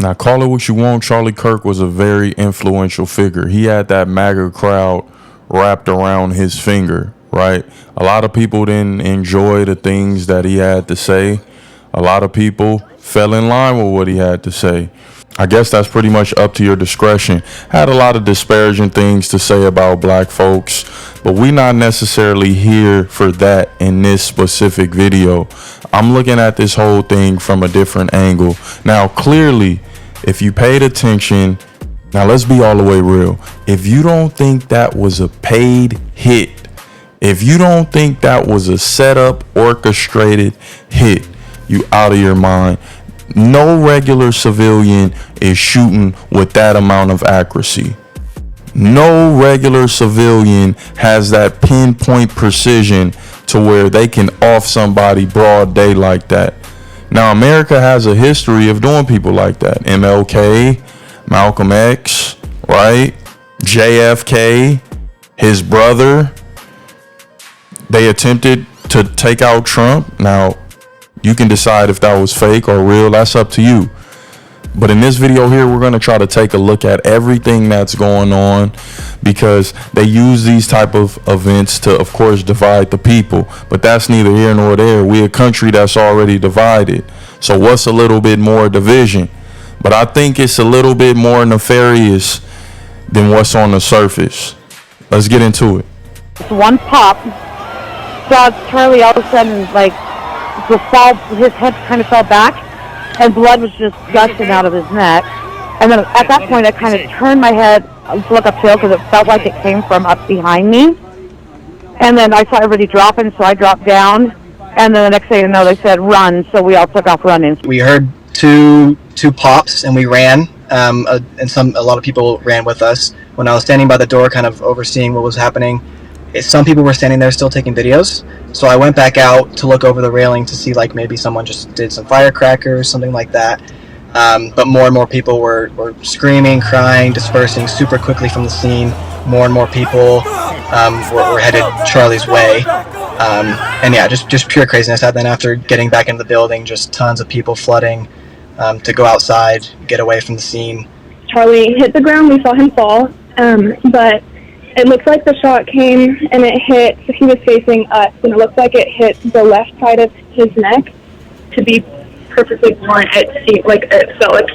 Now, call it what you want. Charlie Kirk was a very influential figure. He had that MAGA crowd wrapped around his finger, right? A lot of people didn't enjoy the things that he had to say. A lot of people fell in line with what he had to say. I guess that's pretty much up to your discretion. Had a lot of disparaging things to say about black folks, but we're not necessarily here for that in this specific video. I'm looking at this whole thing from a different angle. Now, clearly, if you paid attention, now let's be all the way real. If you don't think that was a paid hit, if you don't think that was a setup, orchestrated hit, you out of your mind. No regular civilian is shooting with that amount of accuracy. No regular civilian has that pinpoint precision to where they can off somebody broad day like that. Now, America has a history of doing people like that. MLK, Malcolm X, right? JFK, his brother. They attempted to take out Trump. Now, you can decide if that was fake or real. That's up to you. But in this video here, we're going to try to take a look at everything that's going on, because they use these type of events to, of course, divide the people. But that's neither here nor there. We're a country that's already divided. So what's a little bit more division? But I think it's a little bit more nefarious than what's on the surface. Let's get into it. One pop, saw Charlie all of a sudden, like, his head kind of fell back, and blood was just gushing out of his neck. And then at that point, I kind of turned my head to look uphill because it felt like it came from up behind me. And then I saw everybody dropping, so I dropped down. And then the next thing you know, they said run, so we all took off running. We heard two pops, and we ran. And a lot of people ran with us. When I was standing by the door, kind of overseeing what was happening, some people were standing there still taking videos. So I went back out to look over the railing to see, like, maybe someone just did some firecrackers, something like that. But more and more people were screaming, crying, dispersing super quickly from the scene. More and more people were headed Charlie's way. And yeah, just pure craziness. And then after getting back into the building, just tons of people flooding to go outside, get away from the scene. Charlie hit the ground, we saw him fall, but it looks like the shot came and it hit, so he was facing us, and it looks like it hit the left side of his neck. To be perfectly blunt, it felt like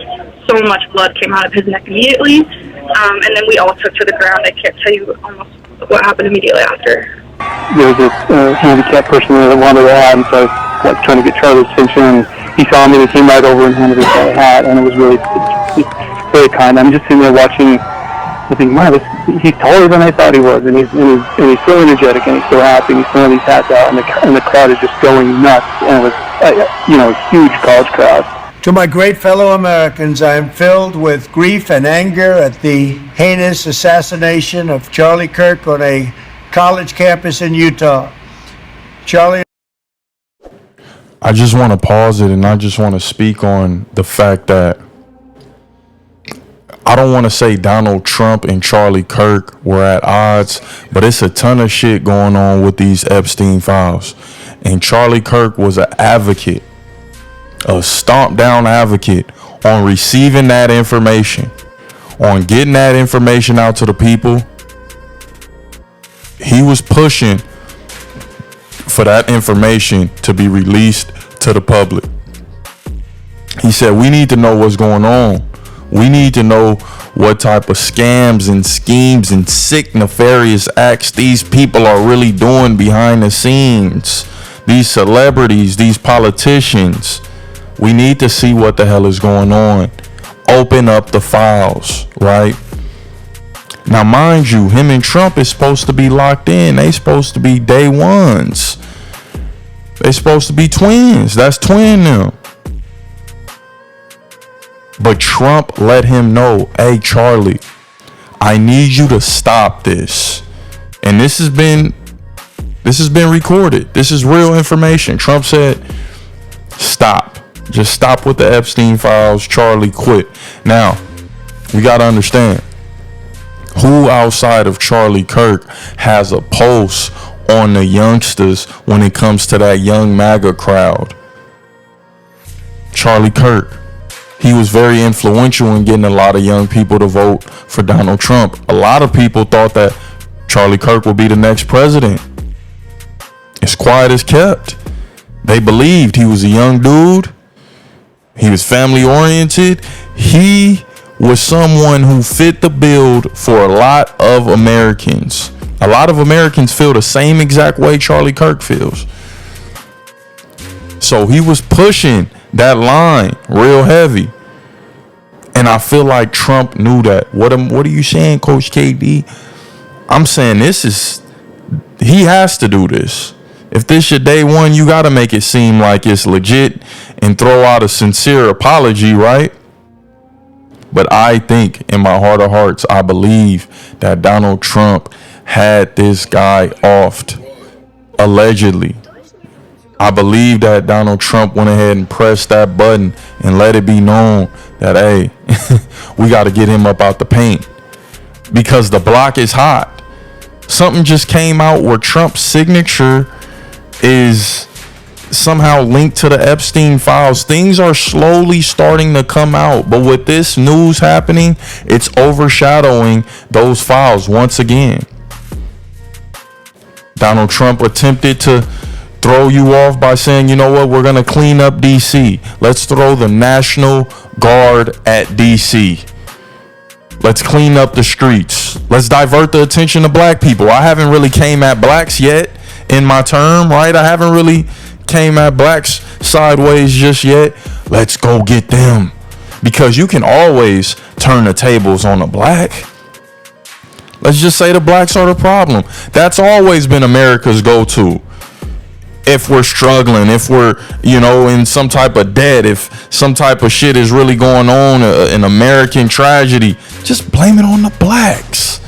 so much blood came out of his neck immediately, and then we all took to the ground. I can't tell you almost what happened immediately after. There was a handicapped person that wanted a hat, and so I was trying to get Charlie's attention, and he saw me and he came right over and handed us a hat, and it was really very kind. I'm just sitting there watching. I think, wow, he's taller than I thought he was, and he's so energetic, and he's so happy, and he's throwing these hats out, and the crowd is just going nuts, and it was, a huge college crowd. To my great fellow Americans, I am filled with grief and anger at the heinous assassination of Charlie Kirk on a college campus in Utah. Charlie. I just want to pause it, and I just want to speak on the fact that I don't want to say Donald Trump and Charlie Kirk were at odds, but it's a ton of shit going on with these Epstein files. And Charlie Kirk was an advocate, a stomp down advocate on receiving that information, on getting that information out to the people. He was pushing for that information to be released to the public. He said, we need to know what's going on. We need to know what type of scams and schemes and sick, nefarious acts these people are really doing behind the scenes. These celebrities, these politicians. We need to see what the hell is going on. Open up the files, right? Now, mind you, him and Trump is supposed to be locked in. They supposed to be day ones. They supposed to be twins. That's twin them. But Trump let him know, hey, Charlie, I need you to stop this. And this has been recorded. This is real information. Trump said, stop. Just stop with the Epstein files. Charlie, quit. Now, we got to understand, who outside of Charlie Kirk has a pulse on the youngsters when it comes to that young MAGA crowd? Charlie Kirk. he was very influential in getting a lot of young people to vote for Donald Trump. A lot of people thought that Charlie Kirk would be the next president. It's quiet as kept. They believed he was a young dude. He was family oriented. He was someone who fit the build for a lot of Americans. A lot of Americans feel the same exact way Charlie Kirk feels. So he was pushing that line real heavy. And I feel like Trump knew that. What are you saying, Coach KD? I'm saying he has to do this. If this your day one, you got to make it seem like it's legit and throw out a sincere apology, right? But I think in my heart of hearts, I believe that Donald Trump had this guy offed, allegedly. I believe that Donald Trump went ahead and pressed that button and let it be known that, hey, we got to get him up out the paint because the block is hot. Something just came out where Trump's signature is somehow linked to the Epstein files. Things are slowly starting to come out, but with this news happening, it's overshadowing those files once again. Donald Trump attempted to throw you off by saying, you know what, we're going to clean up DC. Let's throw the National Guard at DC. Let's clean up the streets. Let's divert the attention to black people. I haven't really came at blacks yet in my term, right? I haven't really came at blacks sideways just yet. Let's go get them. Because you can always turn the tables on a black. Let's just say the blacks are the problem. That's always been America's go-to. If we're struggling, if we're, in some type of debt, if some type of shit is really going on, an American tragedy, just blame it on the blacks.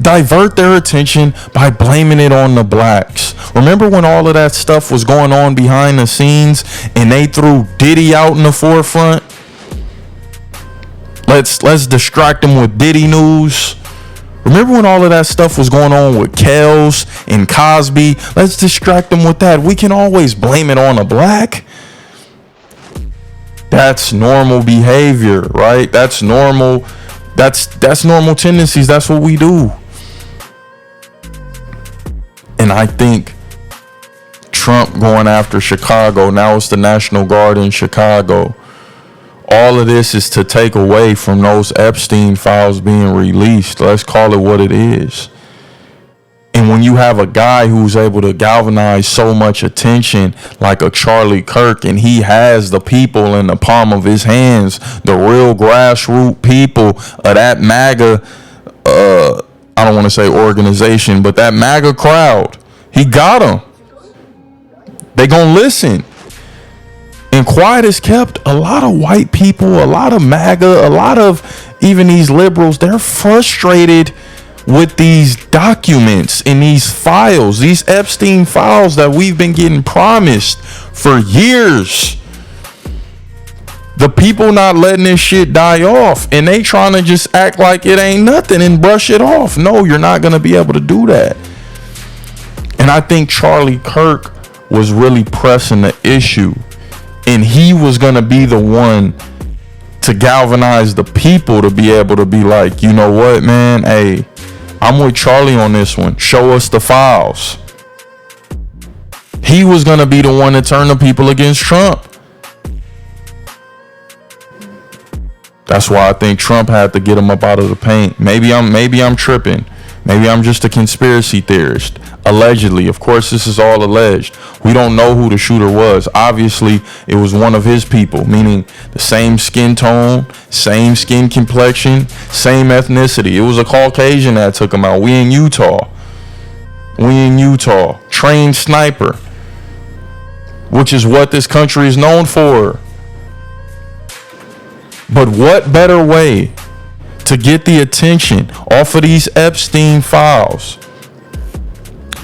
Divert their attention by blaming it on the blacks. Remember when all of that stuff was going on behind the scenes and they threw Diddy out in the forefront? Let's distract them with Diddy news. Remember when all of that stuff was going on with Kels and Cosby? Let's distract them with that. We can always blame it on a black. That's normal behavior, right? That's normal. That's normal tendencies. That's what we do. And I think Trump going after Chicago, now it's the National Guard in Chicago. All of this is to take away from those Epstein files being released. Let's call it what it is. And when you have a guy who's able to galvanize so much attention like a Charlie Kirk, and he has the people in the palm of his hands, the real grassroots people of that MAGA, I don't want to say organization, but that MAGA crowd, he got them. They gonna listen. And quiet is kept. A lot of white people, a lot of MAGA, a lot of even these liberals, they're frustrated with these documents and these files, these Epstein files that we've been getting promised for years. The people not letting this shit die off, and they trying to just act like it ain't nothing and brush it off. No, you're not going to be able to do that. And I think Charlie Kirk was really pressing the issue, and he was going to be the one to galvanize the people to be able to be like, you know what, man? Hey, I'm with Charlie on this one. Show us the files. He was going to be the one to turn the people against Trump. That's why I think Trump had to get him up out of the paint. Maybe I'm tripping. Maybe I'm just a conspiracy theorist. Allegedly. Of course, this is all alleged. We don't know who the shooter was. Obviously, it was one of his people, meaning the same skin tone, same skin complexion, same ethnicity. It was a Caucasian that took him out. We in Utah. Trained sniper, which is what this country is known for. But what better way to get the attention off of these Epstein files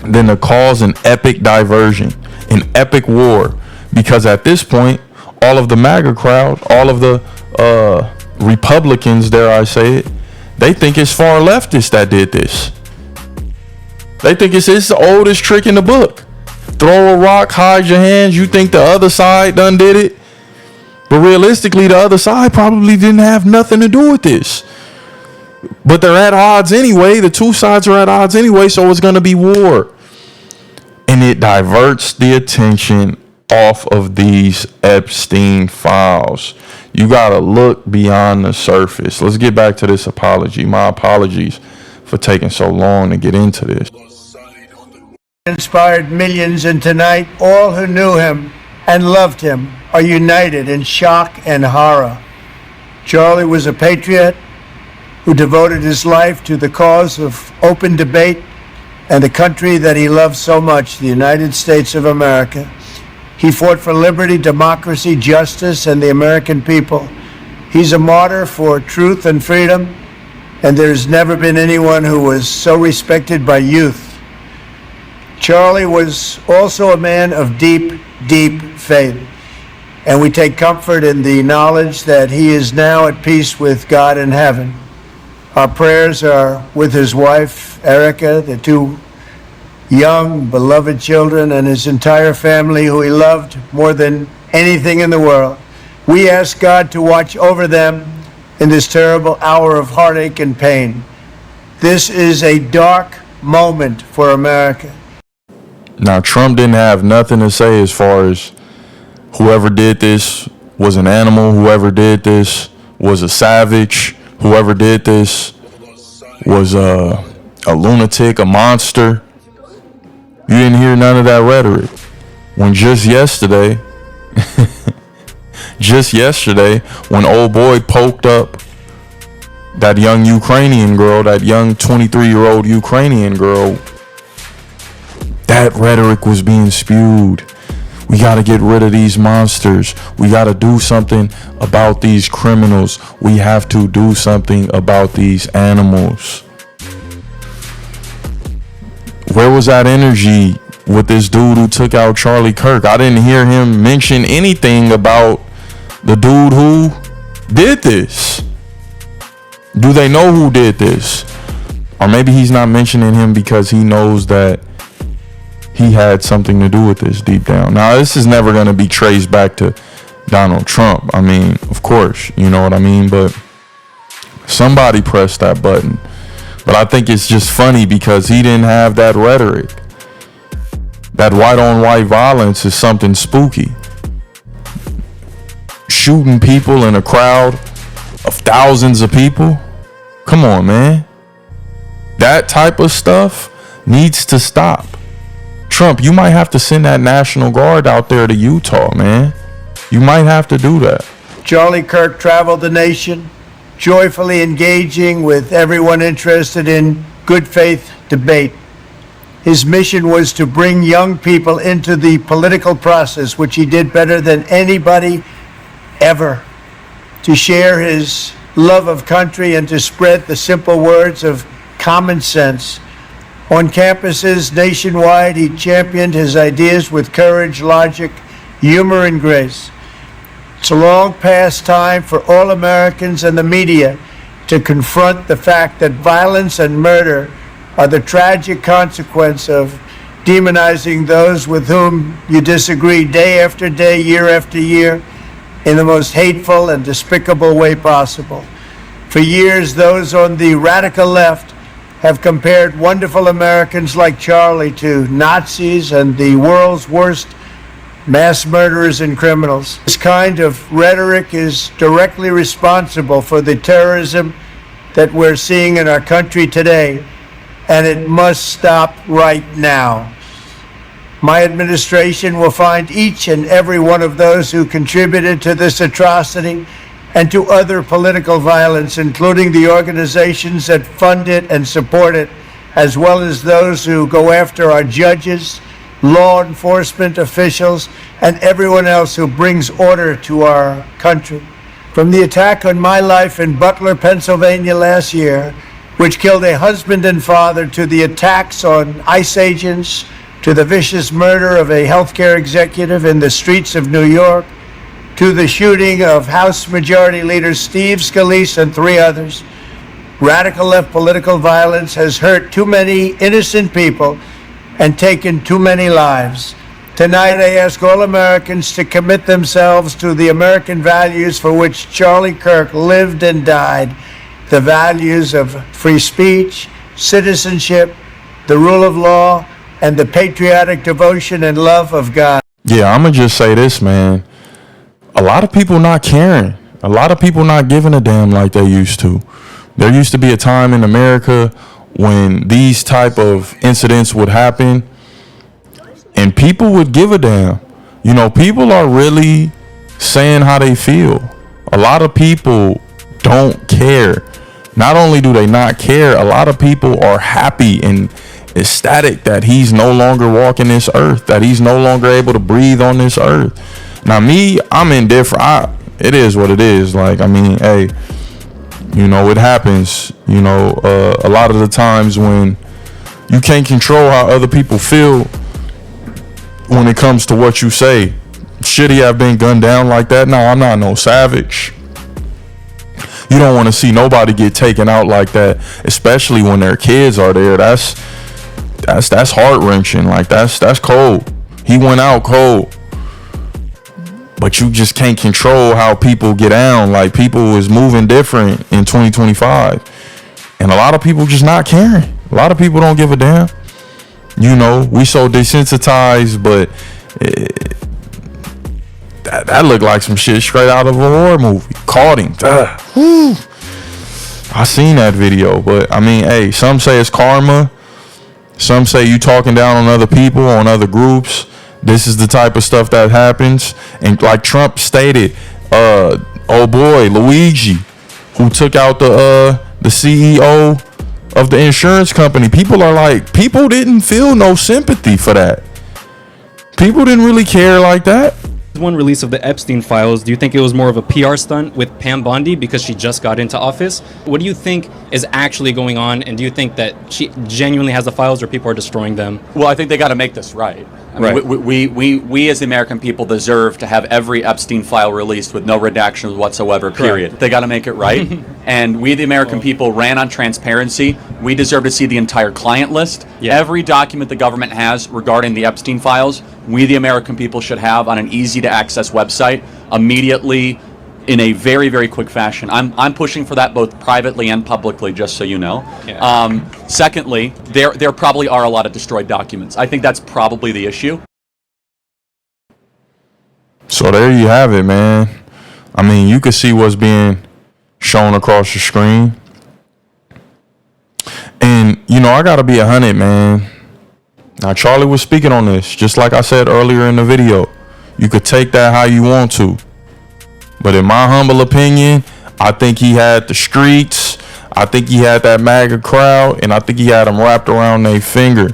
than to cause an epic diversion, an epic war? Because at this point, all of the MAGA crowd, all of the Republicans, dare I say it, they think it's far leftists that did this. They think it's the oldest trick in the book. throw a rock, hide your hands. You think the other side done did it? But realistically, the other side probably didn't have nothing to do with this. But they're at odds anyway. The two sides are at odds anyway, so it's going to be war. And it diverts the attention off of these Epstein files. You got to look beyond the surface. Let's get back to this apology. My apologies for taking so long to get into this. Inspired millions, and tonight all who knew him and loved him are united in shock and horror. Charlie was a patriot who devoted his life to the cause of open debate and the country that he loved so much, the United States of America. He fought for liberty, democracy, justice, and the American people. He's a martyr for truth and freedom, and there's never been anyone who was so respected by youth. Charlie was also a man of deep, deep faith, and we take comfort in the knowledge that he is now at peace with God in heaven. Our prayers are with his wife, Erica, the two young, beloved children, and his entire family, who he loved more than anything in the world. We ask God to watch over them in this terrible hour of heartache and pain. This is a dark moment for America. Now, Trump didn't have nothing to say as far as whoever did this was an animal, whoever did this was a savage, whoever did this was a lunatic, a monster. You didn't hear none of that rhetoric. When just yesterday, when old boy poked up that young Ukrainian girl, that young 23-year-old Ukrainian girl, that rhetoric was being spewed. We got to get rid of these monsters. We got to do something about these criminals. We have to do something about these animals. Where was that energy with this dude who took out Charlie Kirk? I didn't hear him mention anything about the dude who did this. Do they know who did this? Or maybe he's not mentioning him because he knows that he had something to do with this deep down. Now, this is never going to be traced back to Donald Trump. I mean, of course, you know what I mean? But somebody pressed that button. But I think it's just funny because he didn't have that rhetoric. That white on white violence is something spooky. Shooting people in a crowd of thousands of people. Come on, man. That type of stuff needs to stop. Trump, you might have to send that National Guard out there to Utah, man. You might have to do that. Charlie Kirk traveled the nation, joyfully engaging with everyone interested in good faith debate. His mission was to bring young people into the political process, which he did better than anybody ever, to share his love of country and to spread the simple words of common sense. On campuses nationwide, he championed his ideas with courage, logic, humor, and grace. It's a long past time for all Americans and the media to confront the fact that violence and murder are the tragic consequence of demonizing those with whom you disagree day after day, year after year, in the most hateful and despicable way possible. For years, those on the radical left have compared wonderful Americans like Charlie to Nazis and the world's worst mass murderers and criminals. This kind of rhetoric is directly responsible for the terrorism that we're seeing in our country today, and it must stop right now. My administration will find each and every one of those who contributed to this atrocity and to other political violence, including the organizations that fund it and support it, as well as those who go after our judges, law enforcement officials, and everyone else who brings order to our country. From the attack on my life in Butler, Pennsylvania last year, which killed a husband and father, to the attacks on ICE agents, to the vicious murder of a healthcare executive in the streets of New York, to the shooting of House Majority Leader Steve Scalise and 3 others, radical left political violence has hurt too many innocent people and taken too many lives. Tonight, I ask all Americans to commit themselves to the American values for which Charlie Kirk lived and died, the values of free speech, citizenship, the rule of law, and the patriotic devotion and love of God. Yeah, I'm going to just say this, man. A lot of people not caring. A lot of people not giving a damn like they used to. There used to be a time in America when these type of incidents would happen and people would give a damn. You know, people are really saying how they feel. A lot of people don't care. Not only do they not care, a lot of people are happy and ecstatic that he's no longer walking this earth, that he's no longer able to breathe on this earth. Now me, I'm indifferent. It is what it is. Like, I mean, hey, you know, it happens. You know, a lot of the times when you can't control how other people feel when it comes to what you say. Should he have been gunned down like that? No, I'm not no savage. You don't want to see nobody get taken out like that, especially when their kids are there. That's heart-wrenching. Like, that's cold. He went out cold. But you just can't control how people get down. Like, people is moving different in 2025. And a lot of people just not caring. A lot of people don't give a damn. You know, we so desensitized, but that looked like some shit straight out of a horror movie. Caught him. I seen that video, but I mean, hey, some say it's karma. Some say you talking down on other people, on other groups. This is the type of stuff that happens. And like Trump stated, oh boy, Luigi, who took out the CEO of the insurance company. People are like, people didn't feel no sympathy for that. People didn't really care like that. One release of the Epstein files, do you think it was more of a PR stunt with Pam Bondi because she just got into office? What do you think is actually going on, and do you think that she genuinely has the files or people are destroying them? Well, I think they got to make this right. I mean, we as the American people deserve to have every Epstein file released with no redactions whatsoever, period. Correct. They got to make it right. And we, the American people, ran on transparency. We deserve to see the entire client list. Yeah. Every document the government has regarding the Epstein files, we, the American people, should have on an easy-to-access website immediately in a very, very quick fashion. I'm pushing for that both privately and publicly, just so you know. Yeah. Secondly, there probably are a lot of destroyed documents. I think that's probably the issue. So there you have it, man. I mean, you can see what's being shown across the screen. And, you know, I got to be 100, man. Now, Charlie was speaking on this, just like I said earlier in the video. You could take that how you want to. But in my humble opinion, I think he had the streets. I think he had that MAGA crowd. And I think he had them wrapped around their finger.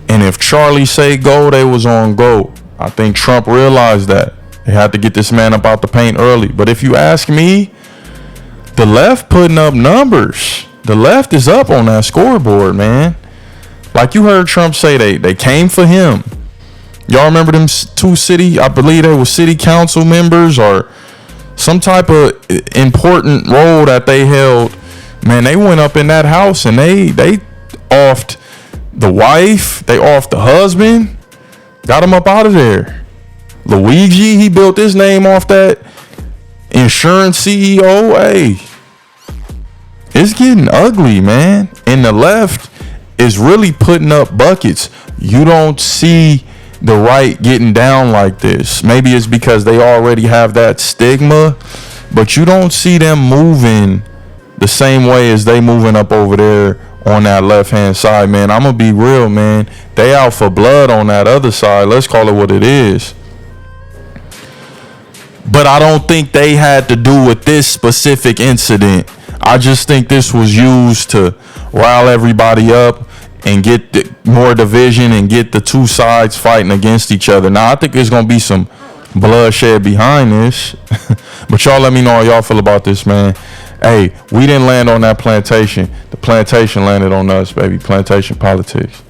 And if Charlie say go, they was on go. I think Trump realized that. They had to get this man up out the paint early. But if you ask me, the left putting up numbers. The left is up on that scoreboard, man. Like you heard Trump say, they came for him. Y'all remember them two I believe they were city council members or some type of important role that they held. Man, they went up in that house and they offed the wife, they offed the husband, got him up out of there. Luigi, he built his name off that insurance CEO. Hey, it's getting ugly, man. And the left is really putting up buckets. You don't see the right getting down like this. Maybe it's because they already have that stigma, but you don't see them moving the same way as they moving up over there on that left hand side, man. I'm gonna be real, man. They out for blood on that other side. Let's call it what it is. But I don't think they had to do with this specific incident. I just think this was used to rile everybody up and get more division and get the two sides fighting against each other. Now, I think there's going to be some bloodshed behind this. But y'all let me know how y'all feel about this, man. Hey, we didn't land on that plantation. The plantation landed on us, baby. Plantation politics.